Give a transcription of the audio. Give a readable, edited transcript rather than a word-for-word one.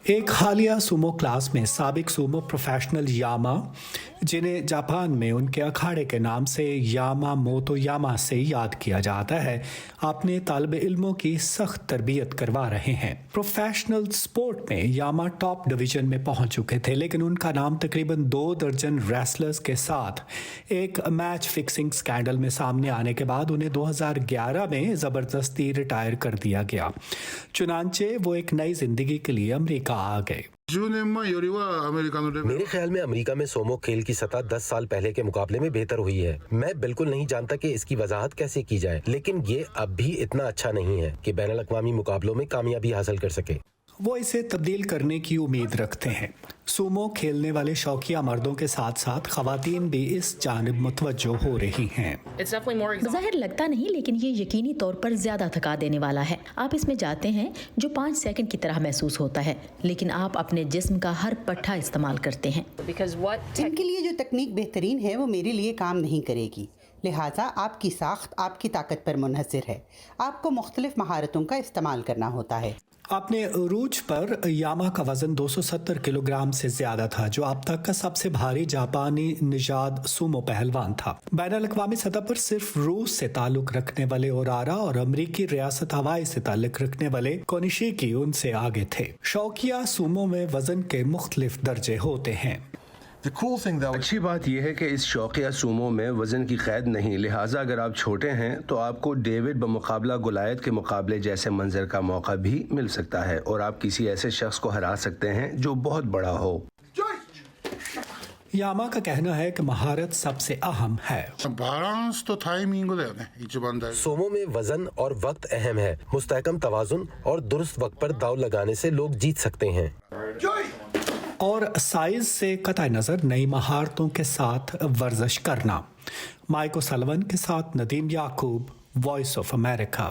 ایک حالیہ سومو کلاس میں سابق سومو پروفیشنل یاما، جنہیں جاپان میں ان کے اکھاڑے کے نام سے یاما موتو یاما سے یاد کیا جاتا ہے، اپنے طالب علموں کی سخت تربیت کروا رہے ہیں۔ پروفیشنل سپورٹ میں یاما ٹاپ ڈویژن میں پہنچ چکے تھے، لیکن ان کا نام تقریباً 2 درجن ریسلرز کے ساتھ ایک میچ فکسنگ سکینڈل میں سامنے آنے کے بعد انہیں 2011 میں زبردستی ریٹائر کر دیا گیا۔ چنانچہ وہ ایک نئی زندگی کے لیے امریکہ آ گئے۔ میرے خیال میں امریکہ میں سومو کھیل کی سطح 10 سال پہلے کے مقابلے میں بہتر ہوئی ہے۔ میں بالکل نہیں جانتا کہ اس کی وضاحت کیسے کی جائے، لیکن یہ اب بھی اتنا اچھا نہیں ہے کہ بین الاقوامی مقابلوں میں کامیابی حاصل کر سکے۔ وہ اسے تبدیل کرنے کی امید رکھتے ہیں۔ سومو کھیلنے والے شوقیہ مردوں کے ساتھ ساتھ خواتین بھی اس جانب متوجہ ہو رہی ہیں۔ ظاہر لگتا نہیں، لیکن یہ یقینی طور پر زیادہ تھکا دینے والا ہے۔ آپ اس میں جاتے ہیں جو 5 سیکنڈ کی طرح محسوس ہوتا ہے، لیکن آپ اپنے جسم کا ہر پٹھا استعمال کرتے ہیں۔ ان کے لیے جو تکنیک بہترین ہے وہ میرے لیے کام نہیں کرے گی، لہٰذا آپ کی ساخت آپ کی طاقت پر منحصر ہے۔ آپ کو مختلف مہارتوں کا استعمال کرنا ہوتا ہے۔ اپنے عروج پر یاما کا وزن 270 کلو گرام سے زیادہ تھا، جو اب تک کا سب سے بھاری جاپانی نژاد سومو پہلوان تھا۔ بین الاقوامی سطح پر صرف روس سے تعلق رکھنے والے اورارا اور امریکی ریاست ہوائی سے تعلق رکھنے والے کونیشیکی ان سے آگے تھے۔ شوقیہ سومو میں وزن کے مختلف درجے ہوتے ہیں۔ اچھی بات یہ ہے کہ اس شوقیہ سومو میں وزن کی قید نہیں، لہٰذا اگر آپ چھوٹے ہیں تو آپ کو ڈیوڈ بمقابلہ گولیت کے مقابلے جیسے منظر کا موقع بھی مل سکتا ہے، اور آپ کسی ایسے شخص کو ہرا سکتے ہیں جو بہت بڑا ہو۔ یاما کا کہنا ہے کہ مہارت سب سے اہم ہے۔ سومو میں وزن اور وقت اہم ہے۔ مستحکم توازن اور درست وقت پر داؤ لگانے سے لوگ جیت سکتے ہیں۔ اور سائز سے قطع نظر نئی مہارتوں کے ساتھ ورزش کرنا۔ مائیک اوسلون کے ساتھ ندیم یعقوب، وائس آف امریکہ۔